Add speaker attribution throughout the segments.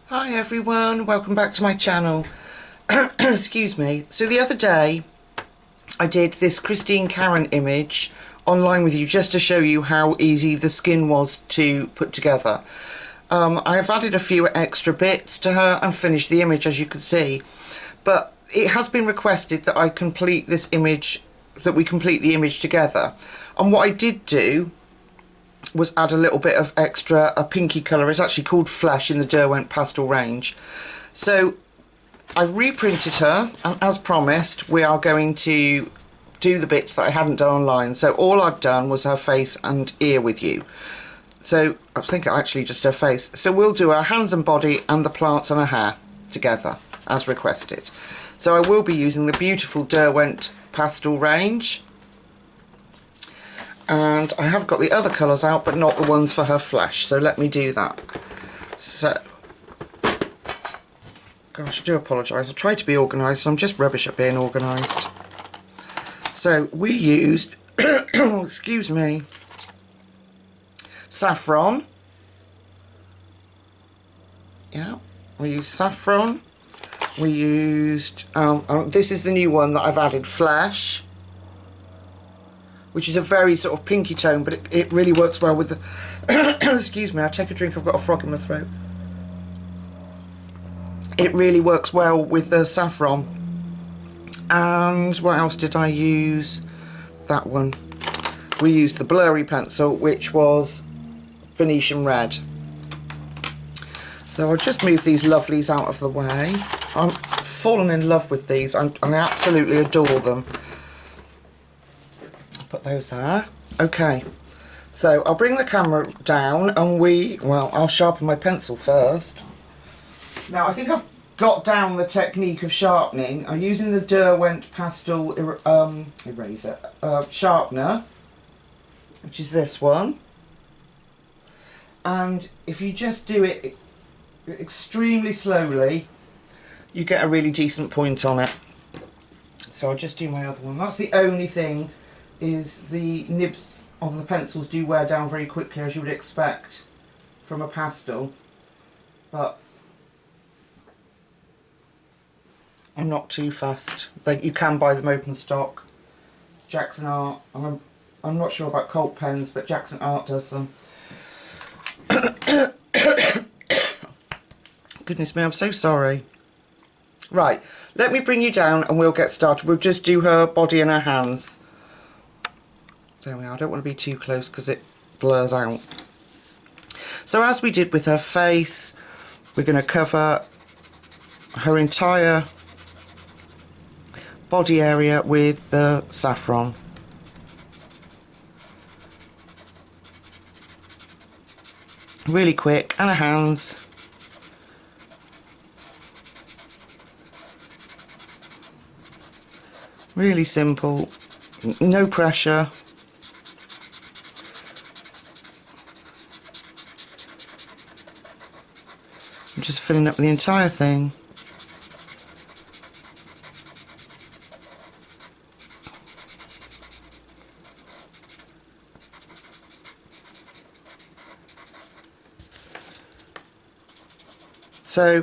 Speaker 1: Hi everyone, welcome back to my channel. Excuse me. So the other day I did this Christine Karron image online with you just to show you how easy the skin was to put together. I have added a few extra bits to her and finished the image, as you can see, but it has been requested that I complete this image, that we complete the image together. And what I did do was add a little bit of extra, a pinky colour. It's actually called Flesh in the Derwent pastel range. So I've reprinted her, and as promised we are going to do the bits that I hadn't done online. So all I've done was her face and ear with you. So I think actually just her face. So we'll do her hands and body and the plants and her hair together as requested. So I will be using the beautiful Derwent pastel range. And I have got the other colours out, but not the ones for her flesh, so let me do that. So, gosh, I do apologise, I try to be organised and I'm just rubbish at being organised. So we used, excuse me, saffron. Yeah, we used saffron. We used, this is the new one that I've added, Flesh, which is a very sort of pinky tone, but it really works well with the excuse me, I'll take a drink, I've got a frog in my throat. It really works well with the saffron. And what else did I use? That one. We used the Blurry pencil, which was Venetian Red. So I'll just move these lovelies out of the way. I'm fallen in love with these, I absolutely adore them. Put those there. Okay, so I'll bring the camera down and I'll sharpen my pencil first. Now I think I've got down the technique of sharpening. I'm using the Derwent pastel eraser sharpener, which is this one, and if you just do it extremely slowly you get a really decent point on it. So I'll just do my other one. That's the only thing, is the nibs of the pencils do wear down very quickly, as you would expect from a pastel, but I'm not too fussed. You can buy them open stock. Jackson Art, I'm not sure about Colt pens, but Jackson Art does them. Goodness me, I'm so sorry. Right, let me bring you down and we'll get started. We'll just do her body and her hands. There we are. I don't want to be too close because it blurs out. So as we did with her face, we're going to cover her entire body area with the saffron. Really quick, and her hands. Really simple, no pressure. I'm just filling up the entire thing. So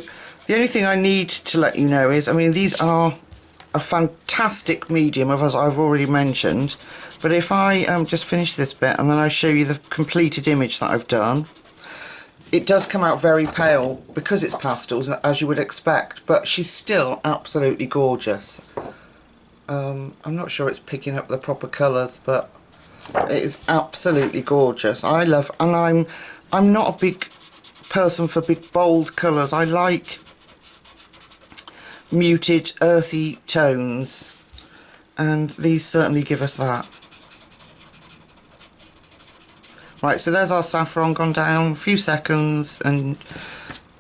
Speaker 1: the only thing I need to let you know is, I mean, these are a fantastic medium, as I've already mentioned, but if I just finish this bit and then I show you the completed image that I've done, it does come out very pale because it's pastels, as you would expect, but she's still absolutely gorgeous. I'm not sure it's picking up the proper colours, but it is absolutely gorgeous. I love, and I'm not a big person for big bold colours. I like muted earthy tones, and these certainly give us that. Right, so there's our saffron gone down, a few seconds and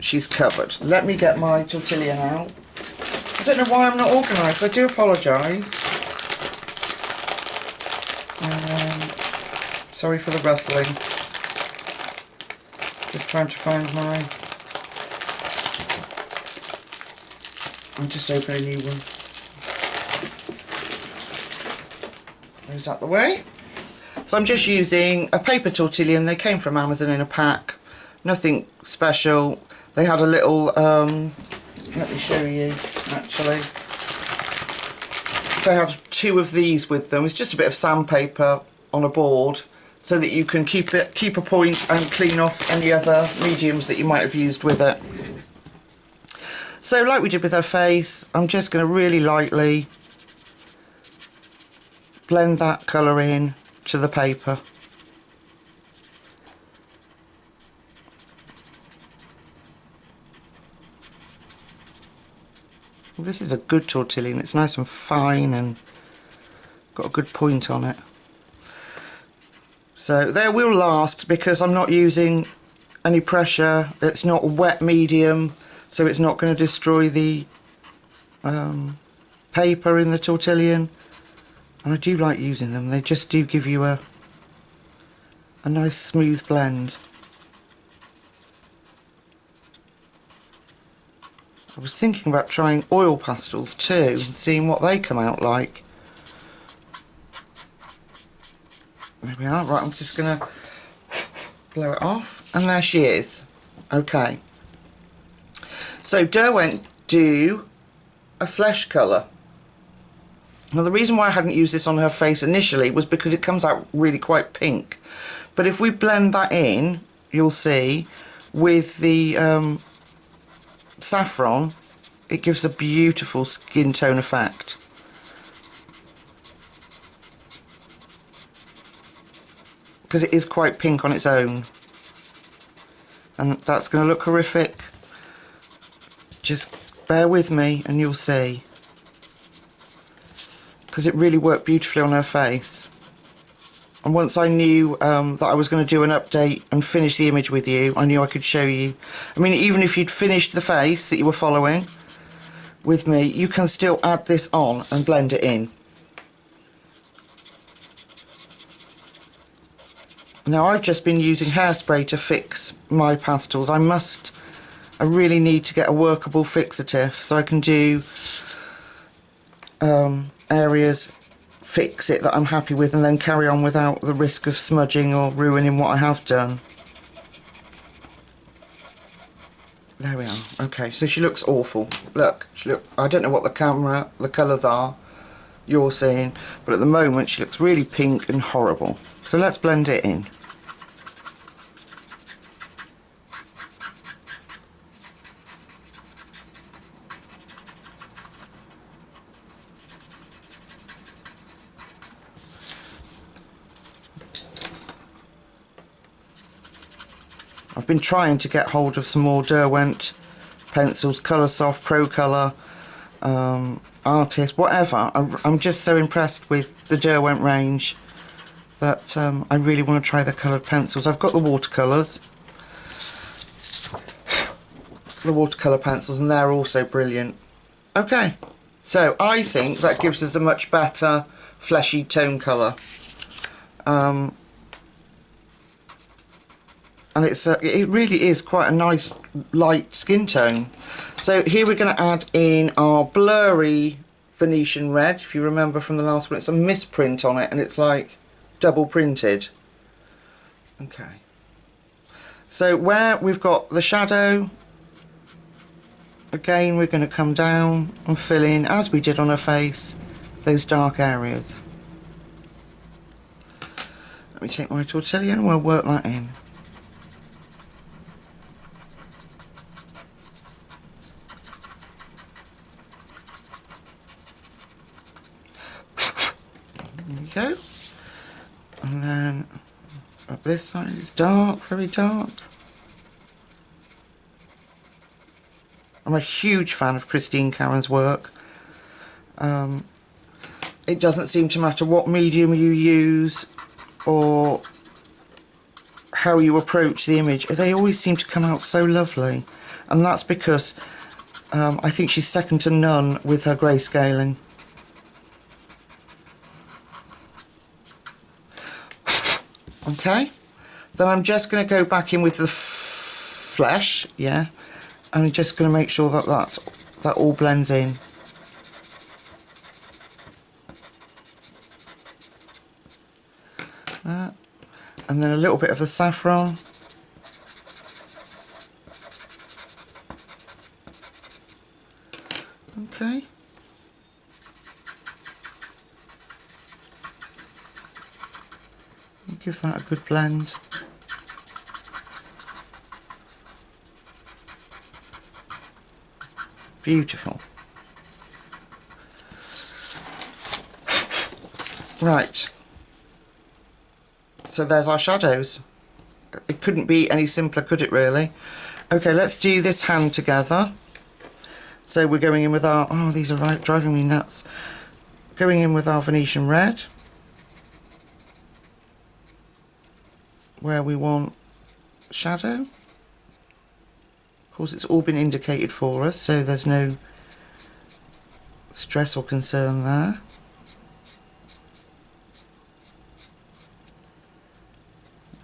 Speaker 1: she's covered. Let me get my tortilla out. I don't know why I'm not organised, I do apologise. Sorry for the rustling. Just trying to find my... I'll just open a new one. Those out the way. So I'm just using a paper tortilla, and they came from Amazon in a pack. nothing special. They had a little, let me show you actually. They had 2 of these with them. It's just a bit of sandpaper on a board so that you can keep a point and clean off any other mediums that you might have used with it. So like we did with her face, I'm just going to really lightly blend that colour in to the paper. Well, this is a good tortillon. It's nice and fine and got a good point on it. So they will last because I'm not using any pressure. It's not a wet medium, so it's not going to destroy the paper in the tortillon. And I do like using them. They just do give you a nice smooth blend. I was thinking about trying oil pastels too and seeing what they come out like. There we are. Right, I'm just going to blow it off, and there she is. Okay. So Derwent do a flesh colour. Now the reason why I hadn't used this on her face initially was because it comes out really quite pink. But if we blend that in, you'll see, with the saffron, it gives a beautiful skin tone effect. Because it is quite pink on its own, and that's going to look horrific. Just bear with me and you'll see, because it really worked beautifully on her face. And once I knew that I was going to do an update and finish the image with you, I knew I could show you. I mean, even if you'd finished the face that you were following with me, you can still add this on and blend it in. Now I've just been using hairspray to fix my pastels. I really need to get a workable fixative so I can do areas, fix it that I'm happy with, and then carry on without the risk of smudging or ruining what I have done. There we are. Okay, so she looks awful. Look, I don't know what the colours are you're seeing, but at the moment she looks really pink and horrible. So let's blend it in. I've been trying to get hold of some more Derwent pencils, Colour Soft, Pro Colour, Artist, whatever. I'm just so impressed with the Derwent range that I really want to try the coloured pencils. I've got the watercolours, the watercolour pencils, and they're also brilliant. Okay, so I think that gives us a much better fleshy tone colour. And it really is quite a nice light skin tone. So here we're going to add in our Blurry Venetian Red. If you remember from the last one, it's a misprint on it and it's like double printed. Okay, so where we've got the shadow, again we're going to come down and fill in, as we did on her face, those dark areas. Let me take my tortilla and we'll work that in. There we go. And then up this side is dark, very dark. I'm a huge fan of Karron's work. It doesn't seem to matter what medium you use or how you approach the image, they always seem to come out so lovely, and that's because I think she's second to none with her grayscaling. Okay, then I'm just going to go back in with the flesh, yeah, and I'm just going to make sure that that all blends in. And then a little bit of the saffron. Okay. Give that a good blend. Beautiful. Right. So there's our shadows. It couldn't be any simpler, could it really? Okay, let's do this hand together. So we're going in with our, oh, these are right, driving me nuts. Going in with our Venetian Red, where we want shadow. Of course, it's all been indicated for us, so there's no stress or concern there.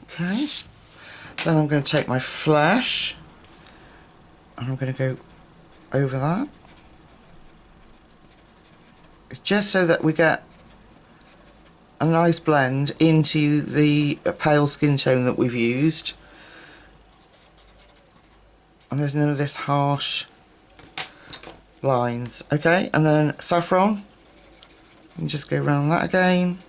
Speaker 1: Okay, then I'm going to take my flesh and I'm going to go over that. It's just so that we get a nice blend into the pale skin tone that we've used, and there's none of this harsh lines. Okay, and then saffron, and just go around that again.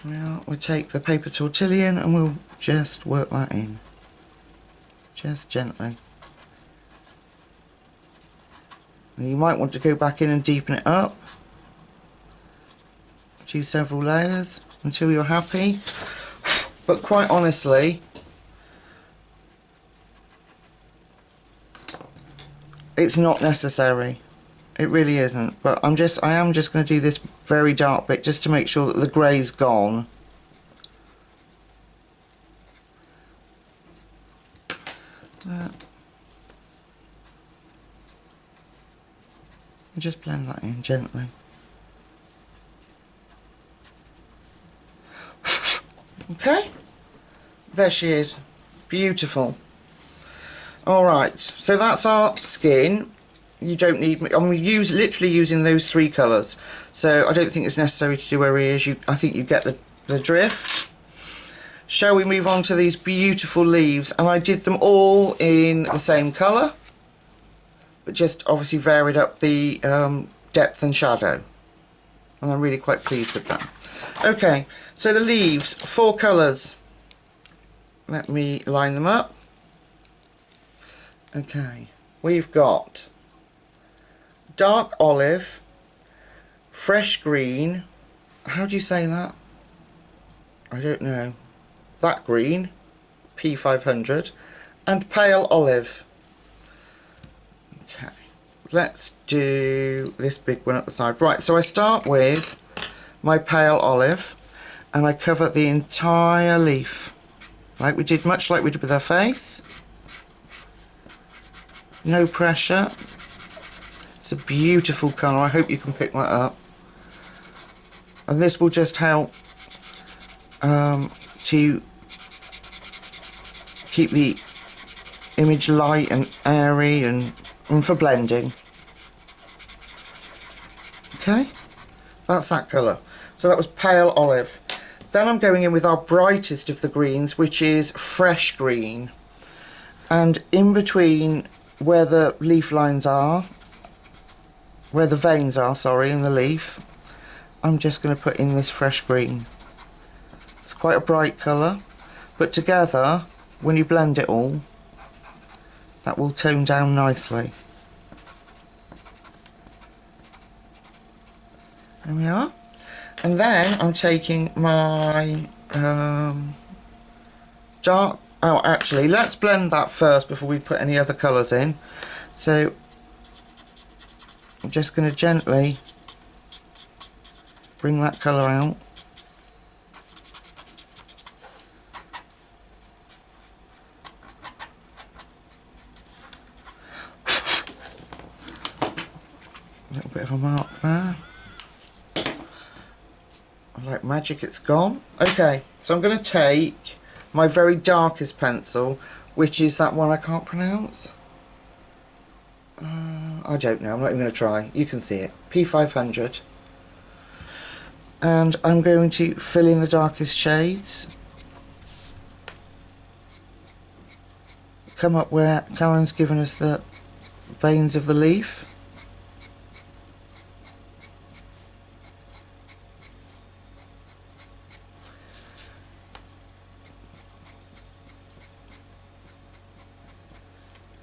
Speaker 1: Now we take the paper tortillon and we'll just work that in, just gently. You might want to go back in and deepen it up. Do several layers until you're happy. But quite honestly, it's not necessary. It really isn't. But I am just going to do this very dark bit just to make sure that the grey's gone. Just blend that in gently. Okay, there she is, beautiful. Alright, so that's our skin. You don't need, I'm literally using those three colours, so I don't think it's necessary to do her ears. I think you get the drift. Shall we move on to these beautiful leaves? And I did them all in the same colour, but just obviously varied up the depth and shadow, and I'm really quite pleased with that. Okay, so the leaves, 4 colours. Let me line them up. Okay, we've got dark olive, fresh green, how do you say that? I don't know. That green, P500, and pale olive. Okay, let's do this big one at the side. Right, so I start with my pale olive and I cover the entire leaf, much like we did with our face. No pressure. It's a beautiful colour. I hope you can pick that up. And this will just help to keep the image light and airy and for blending. Okay, that's that colour. So that was pale olive. Then I'm going in with our brightest of the greens, which is fresh green. And in between where the leaf lines are, where the veins are, sorry, in the leaf, I'm just going to put in this fresh green. It's quite a bright colour, but together, when you blend it all, that will tone down nicely. There we are. And then I'm taking my dark, oh actually let's blend that first before we put any other colours in. So I'm just going to gently bring that colour out. A little bit of a mark there. Like magic, it's gone. Okay, so I'm going to take my very darkest pencil, which is that one I can't pronounce. I don't know, I'm not even going to try. You can see it. P500. And I'm going to fill in the darkest shades. come up where Karron's given us the veins of the leaf.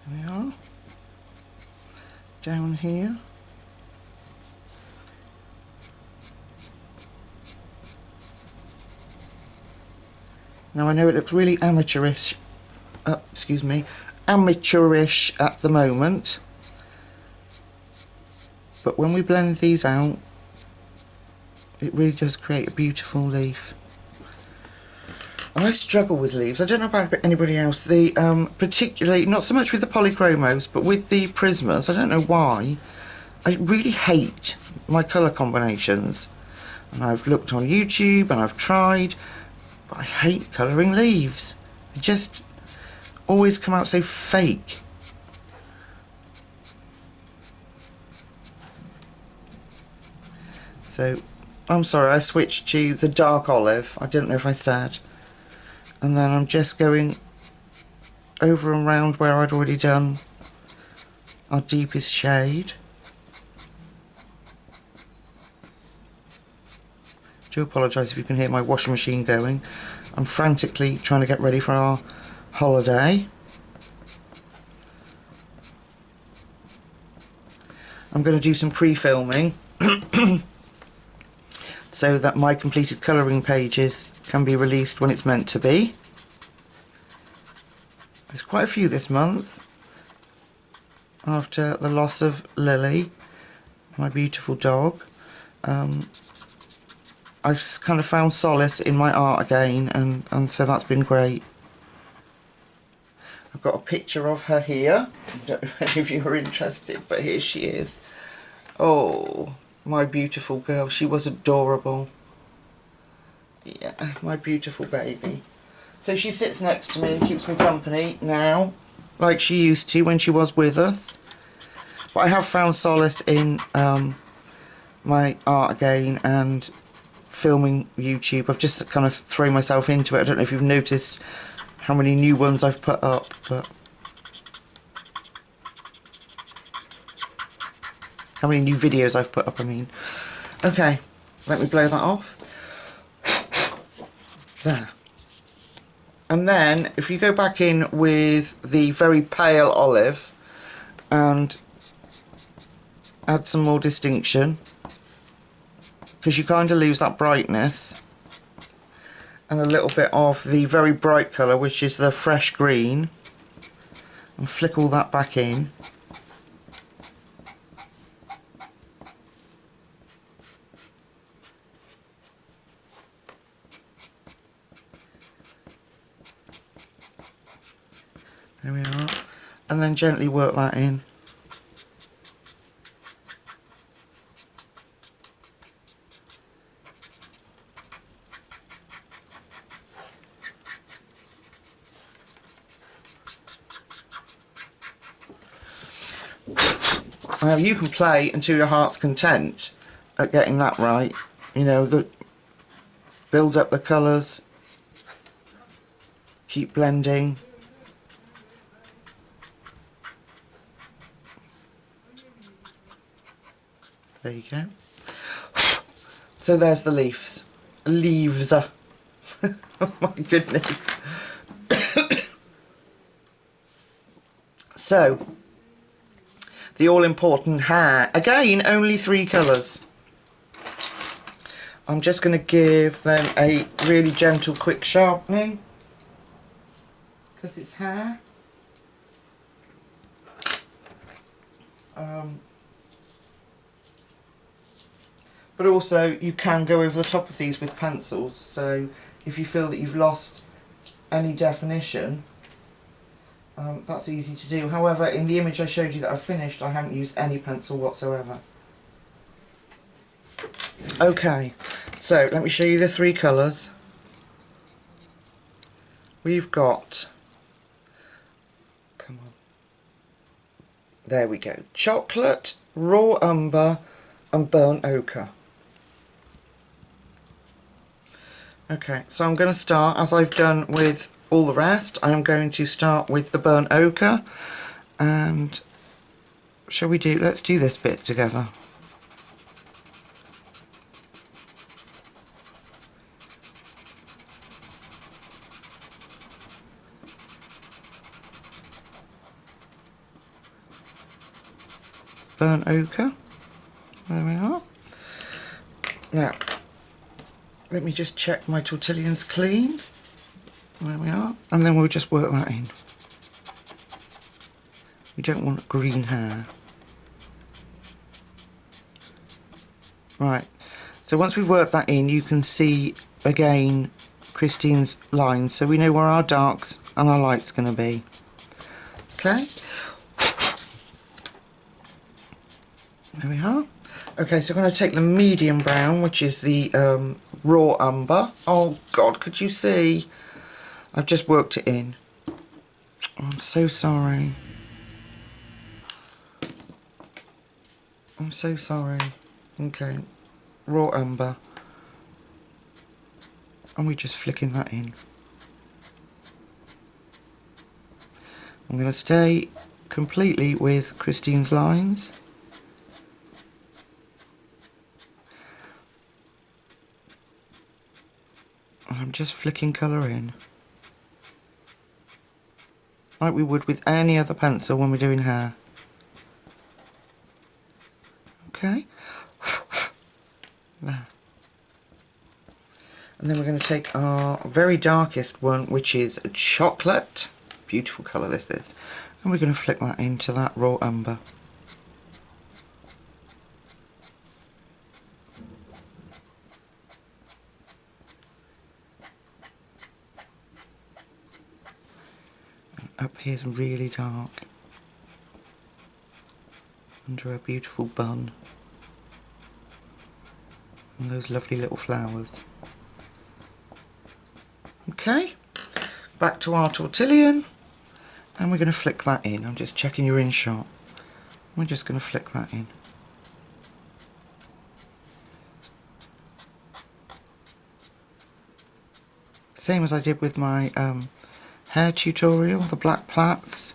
Speaker 1: There we are. Down here. Now I know it looks really amateurish, amateurish at the moment, but when we blend these out, it really does create a beautiful leaf. I struggle with leaves. I don't know about anybody else. The particularly, not so much with the polychromos, but with the prismas, I don't know why, I really hate my colour combinations. And I've looked on YouTube and I've tried, but I hate colouring leaves. They just always come out so fake. So, I'm sorry, I switched to the dark olive. I didn't know if I said. And then I'm just going over and round where I'd already done our deepest shade. I do apologise if you can hear my washing machine going. I'm frantically trying to get ready for our holiday. I'm going to do some pre-filming so that my completed colouring pages can be released when it's meant to be. There's quite a few this month after the loss of Lily, my beautiful dog. I've kind of found solace in my art again, and so that's been great. I've got a picture of her here. I don't know if any of you are interested, but here she is. Oh, my beautiful girl. She was adorable. Yeah, my beautiful baby. So she sits next to me and keeps me company now, like she used to when she was with us. But I have found solace in my art again and filming YouTube. I've just kind of thrown myself into it. I don't know if you've noticed how many new ones I've put up, but how many new videos I've put up, I mean. Okay, let me blow that off. There. And then if you go back in with the very pale olive and add some more distinction, because you kind of lose that brightness, and a little bit of the very bright colour, which is the fresh green, and flick all that back in. There we are. And then gently work that in. Now you can play until your heart's content at getting that right. You know, build up the colours, keep blending. There you go. So there's the leaves. Leaves. Oh my goodness. So, the all-important hair. Again, only 3 colours. I'm just going to give them a really gentle, quick sharpening, because it's hair. But also, you can go over the top of these with pencils, so if you feel that you've lost any definition, that's easy to do. However, in the image I showed you that I've finished, I haven't used any pencil whatsoever. Okay, so let me show you the 3 colours. We've got, come on, there we go, chocolate, raw umber and burnt ochre. Okay, so I'm going to start, as I've done with all the rest. I am going to start with the burnt ochre, and let's do this bit together. Burnt ochre, there we are. Now, let me just check my tortillion's clean. There we are, and then we'll just work that in. We don't want green hair. Right, so once we've worked that in, you can see again Christine's lines, so we know where our darks and our lights going to be. Okay, there we are. Okay, so I'm going to take the medium brown, which is the raw umber. Oh God, could you see? I've just worked it in. Oh, I'm so sorry. I'm so sorry. Okay, raw umber. And we're just flicking that in. I'm going to stay completely with Christine's lines. And I'm just flicking colour in, like we would with any other pencil when we're doing hair. Okay. There. And then we're going to take our very darkest one, which is chocolate. Beautiful colour this is. And we're going to flick that into that raw umber. And up here is really dark, under a beautiful bun. And those lovely little flowers. Okay, back to our tortillion, and we're going to flick that in. I'm just checking you're in shot. We're just going to flick that in. Same as I did with my hair tutorial, the black plaits.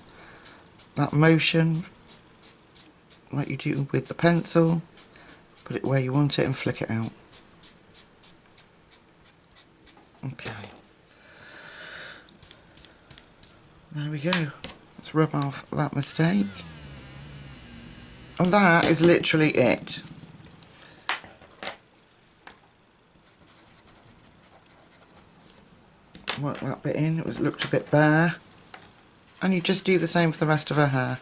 Speaker 1: That motion, like you do with the pencil. Put it where you want it and flick it out. Okay. There we go. Let's rub off that mistake. And that is literally it. Work that bit in. It looked a bit bare. And you just do the same for the rest of her hair.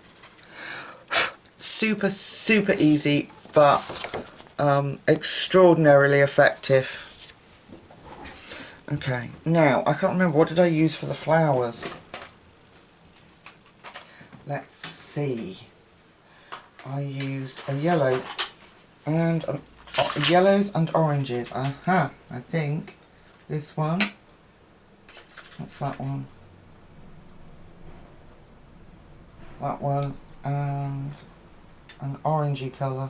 Speaker 1: Super, super easy, but extraordinarily effective. Okay, now I can't remember, what did I use for the flowers? Let's see. I used a yellow and yellows and oranges. Aha, I think this one. What's that one? That one, and an orangey colour.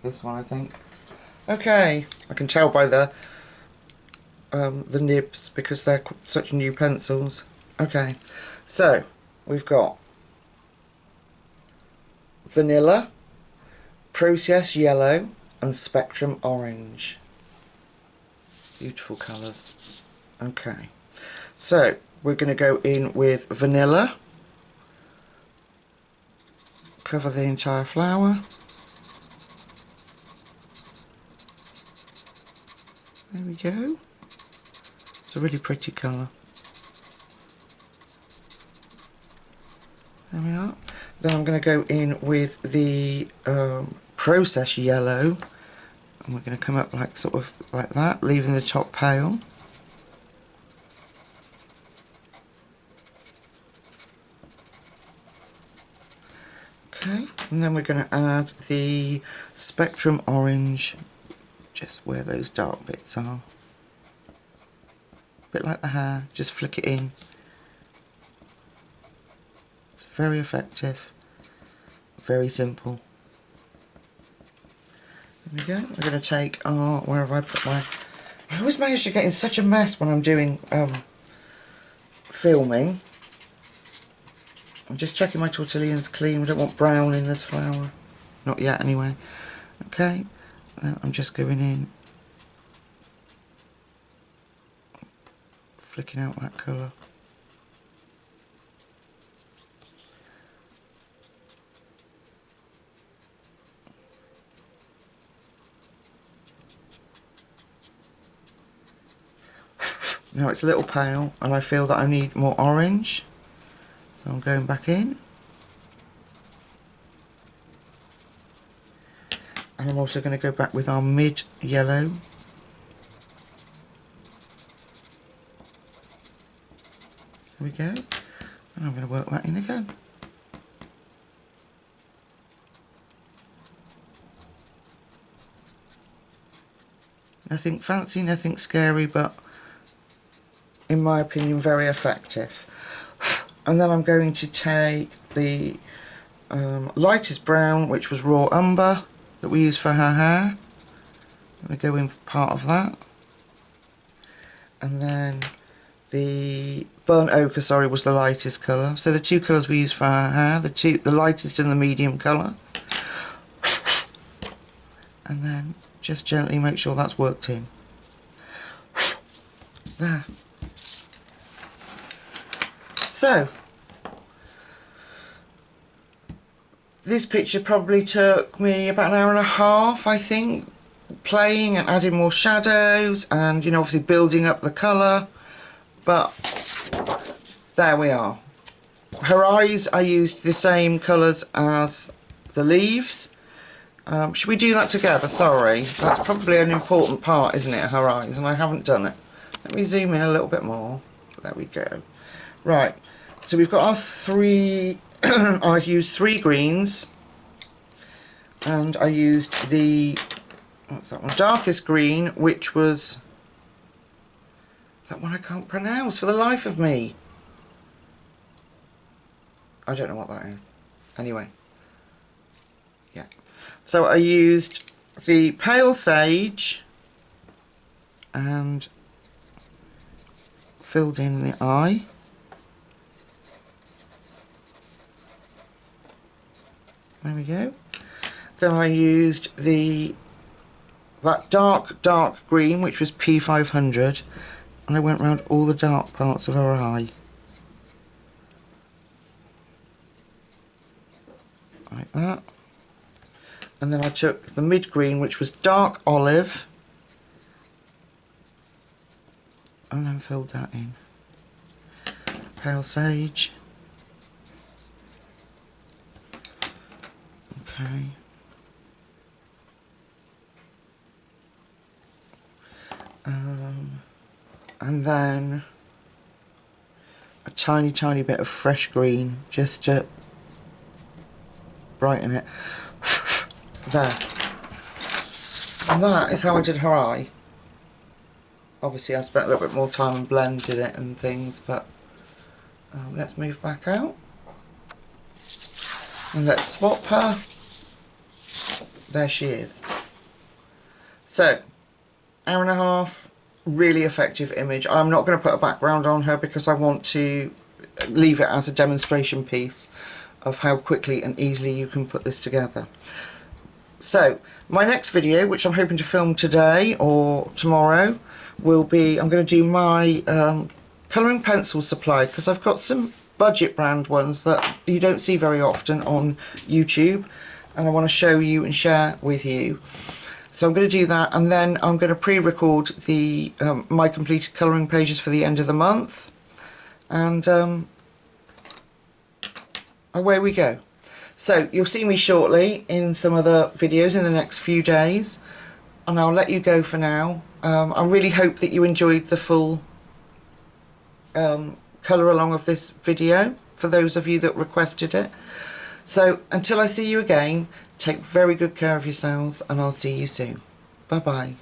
Speaker 1: This one, I think. Okay, I can tell by the nibs because they're such new pencils. Okay, so we've got vanilla, process yellow, and spectrum orange. Beautiful colours. Okay, so we're going to go in with vanilla. Cover the entire flower. There we go. It's a really pretty colour. There we are. Then I'm going to go in with the process yellow, and we're going to come up like sort of like that, leaving the top pale. Okay, and then we're going to add the spectrum orange, just where those dark bits are. A bit like the hair, just flick it in. It's very effective, very simple. There we go. We're going to take our, where have I put my, I always manage to get in such a mess when I'm doing filming. I'm just checking my tortillions clean. We don't want brown in this flour. Not yet anyway. Okay, I'm just going in, flicking out that colour. Now it's a little pale and I feel that I need more orange, so I'm going back in. And I'm also going to go back with our mid yellow. There we go. And I'm going to work that in again. Nothing fancy, nothing scary, but in my opinion very effective. And then I'm going to take the lightest brown, which was raw umber, that we use for her hair. I'm going to go in for part of that. And then the burnt ochre, sorry, was the lightest colour. So the two colours we use for her hair, the lightest and the medium colour. And then just gently make sure that's worked in. There. So, this picture probably took me about an hour and a half, I think, playing and adding more shadows and, you know, obviously building up the colour, but there we are. Her eyes, I used the same colours as the leaves. Should we do that together? Sorry, that's probably an important part, isn't it, her eyes, and I haven't done it. Let me zoom in a little bit more. There we go. Right, so we've got our three, I've used 3 greens, and I used the, what's that one, darkest green, which was, that one I can't pronounce for the life of me. I don't know what that is. Anyway, yeah. So I used the pale sage and filled in the eye. There we go. Then I used that dark green, which was P500, and I went around all the dark parts of her eye. Like that. And then I took the mid green, which was dark olive, and then filled that in. Pale sage. Okay. And then a tiny bit of fresh green, just to brighten it. There. And that is how I did her eye. Obviously I spent a little bit more time and blended it and things, but let's move back out. And let's swap her. There she is. So, hour and a half, really effective image. I'm not going to put a background on her because I want to leave it as a demonstration piece of how quickly and easily you can put this together. So, my next video, which I'm hoping to film today or tomorrow, will be, I'm going to do my colouring pencil supply, because I've got some budget brand ones that you don't see very often on YouTube, and I want to show you and share with you. So I'm going to do that, and then I'm going to pre-record the my completed colouring pages for the end of the month, and away we go. So you'll see me shortly in some other videos in the next few days, and I'll let you go for now. I really hope that you enjoyed the full colour along of this video, for those of you that requested it. So until I see you again, take very good care of yourselves, and I'll see you soon. Bye bye.